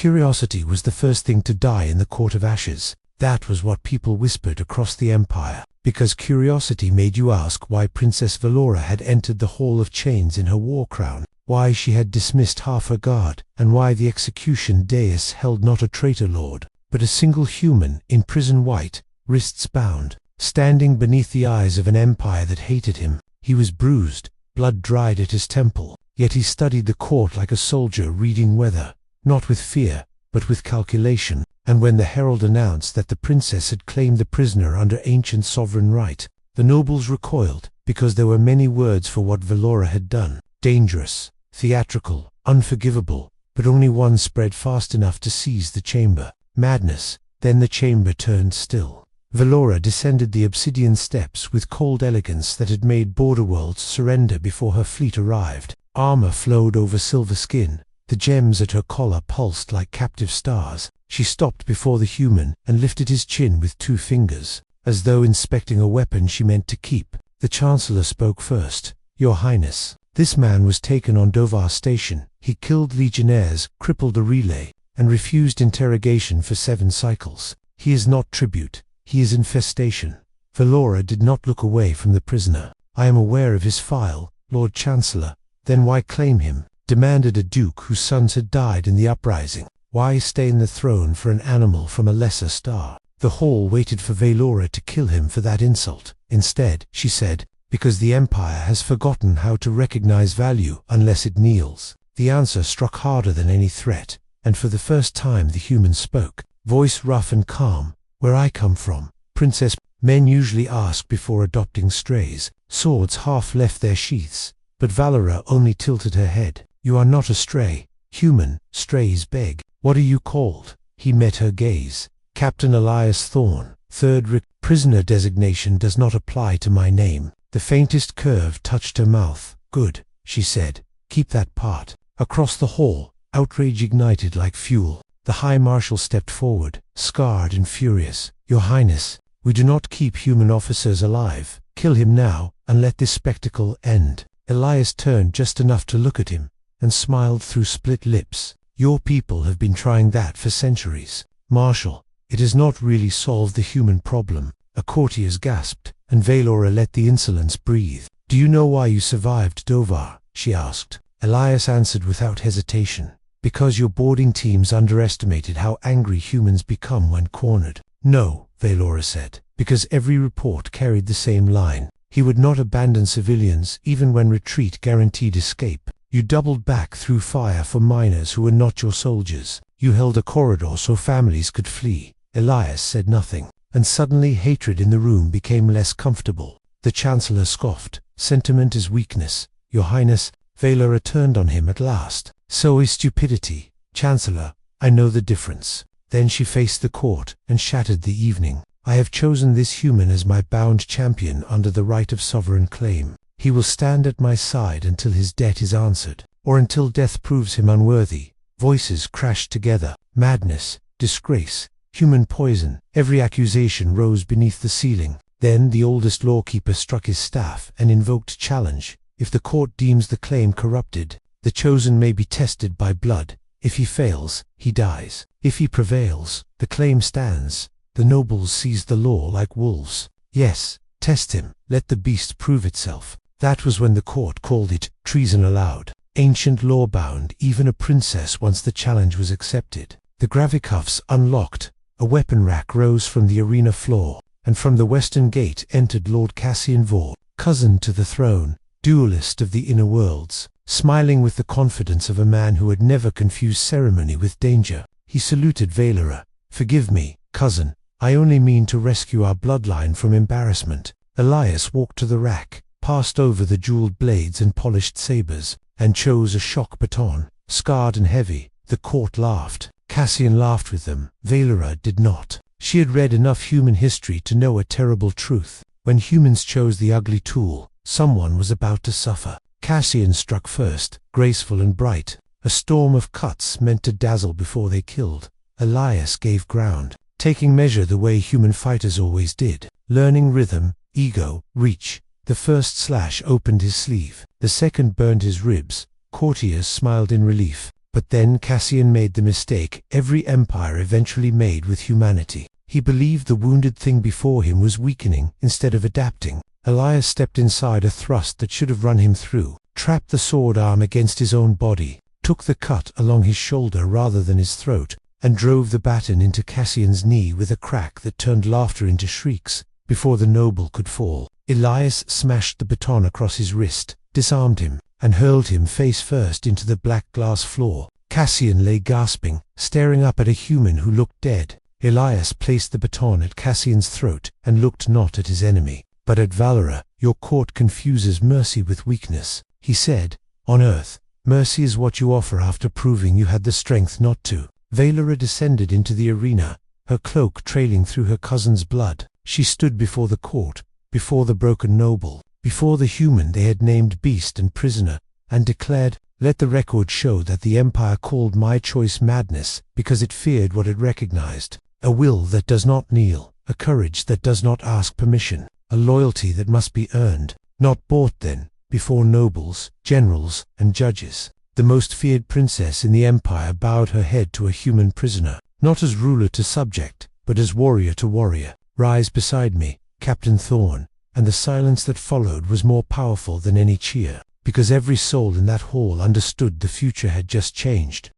Curiosity was the first thing to die in the Court of Ashes. That was what people whispered across the empire, because curiosity made you ask why Princess Vaelora had entered the Hall of Chains in her war crown, why she had dismissed half her guard, and why the execution dais held not a traitor lord, but a single human in prison white, wrists bound, standing beneath the eyes of an empire that hated him. He was bruised, blood dried at his temple, yet he studied the court like a soldier reading weather, not with fear, but with calculation. And when the herald announced that the princess had claimed the prisoner under ancient sovereign right, the nobles recoiled, because there were many words for what Vaelora had done: dangerous, theatrical, unforgivable, but only one spread fast enough to seize the chamber: madness. Then the chamber turned still. Vaelora descended the obsidian steps with cold elegance that had made border worlds surrender before her fleet arrived. Armor flowed over silver skin. The gems at her collar pulsed like captive stars. She stopped before the human and lifted his chin with 2 fingers, as though inspecting a weapon she meant to keep. The Chancellor spoke first. "Your Highness, this man was taken on Dovar Station. He killed legionnaires, crippled a relay, and refused interrogation for 7 cycles. He is not tribute, he is infestation." Vaelora did not look away from the prisoner. "I am aware of his file, Lord Chancellor." "Then why claim him?" demanded a duke whose sons had died in the uprising. "Why stain the throne for an animal from a lesser star?" The hall waited for Vaelora to kill him for that insult. Instead, she said, "Because the Empire has forgotten how to recognize value unless it kneels." The answer struck harder than any threat, and for the first time the human spoke, voice rough and calm. "Where I come from, Princess, men usually ask before adopting strays." Swords half left their sheaths, but Vaelora only tilted her head. "You are not a stray, human. Strays beg." "What are you called?" He met her gaze. "Captain Elias Thorne, 3rd Prisoner designation does not apply to my name." The faintest curve touched her mouth. "Good," she said. "Keep that part." Across the hall, outrage ignited like fuel. The High Marshal stepped forward, scarred and furious. "Your Highness, we do not keep human officers alive. Kill him now, and let this spectacle end." Elias turned just enough to look at him, and smiled through split lips. "Your people have been trying that for centuries, Marshal. It has not really solved the human problem." A courtiers gasped, and Vaelora let the insolence breathe. "Do you know why you survived Dovar?" she asked. Elias answered without hesitation. "Because your boarding teams underestimated how angry humans become when cornered." "No," Vaelora said, "because every report carried the same line. He would not abandon civilians even when retreat guaranteed escape. You doubled back through fire for miners who were not your soldiers. You held a corridor so families could flee." Elias said nothing, and suddenly hatred in the room became less comfortable. The Chancellor scoffed. "Sentiment is weakness, Your Highness." Vaelora turned on him at last. "So is stupidity, Chancellor. I know the difference." Then she faced the court and shattered the evening. "I have chosen this human as my bound champion under the right of sovereign claim. He will stand at my side until his debt is answered, or until death proves him unworthy." Voices crashed together. Madness, disgrace, human poison. Every accusation rose beneath the ceiling. Then the oldest lawkeeper struck his staff and invoked challenge. "If the court deems the claim corrupted, the chosen may be tested by blood. If he fails, he dies. If he prevails, the claim stands." The nobles seized the law like wolves. "Yes, test him. Let the beast prove itself." That was when the court called it treason allowed. Ancient law bound even a princess once the challenge was accepted. The gravicuffs unlocked. A weapon rack rose from the arena floor, and from the western gate entered Lord Cassian Vor, cousin to the throne, duelist of the inner worlds, smiling with the confidence of a man who had never confused ceremony with danger. He saluted Vaelora. "Forgive me, cousin. I only mean to rescue our bloodline from embarrassment." Elias walked to the rack, passed over the jeweled blades and polished sabers, and chose a shock baton. Scarred and heavy, the court laughed. Cassian laughed with them. Vaelora did not. She had read enough human history to know a terrible truth. When humans chose the ugly tool, someone was about to suffer. Cassian struck first, graceful and bright. A storm of cuts meant to dazzle before they killed. Elias gave ground, taking measure the way human fighters always did, learning rhythm, ego, reach. The first slash opened his sleeve, the second burned his ribs. Courtiers smiled in relief. But then Cassian made the mistake every empire eventually made with humanity. He believed the wounded thing before him was weakening instead of adapting. Elias stepped inside a thrust that should have run him through, trapped the sword arm against his own body, took the cut along his shoulder rather than his throat, and drove the baton into Cassian's knee with a crack that turned laughter into shrieks. Before the noble could fall, Elias smashed the baton across his wrist, disarmed him, and hurled him face first into the black glass floor. Cassian lay gasping, staring up at a human who looked dead. Elias placed the baton at Cassian's throat and looked not at his enemy, but at Vaelora. "Your court confuses mercy with weakness," he said. "On Earth, mercy is what you offer after proving you had the strength not to." Vaelora descended into the arena, her cloak trailing through her cousin's blood. She stood before the court, before the broken noble, before the human they had named beast and prisoner, and declared, "Let the record show that the Empire called my choice madness because it feared what it recognized. A will that does not kneel, a courage that does not ask permission, a loyalty that must be earned, not bought then, before nobles, generals, and judges." The most feared princess in the Empire bowed her head to a human prisoner, not as ruler to subject, but as warrior to warrior. "Rise beside me, Captain Thorn," and the silence that followed was more powerful than any cheer, because every soul in that hall understood the future had just changed.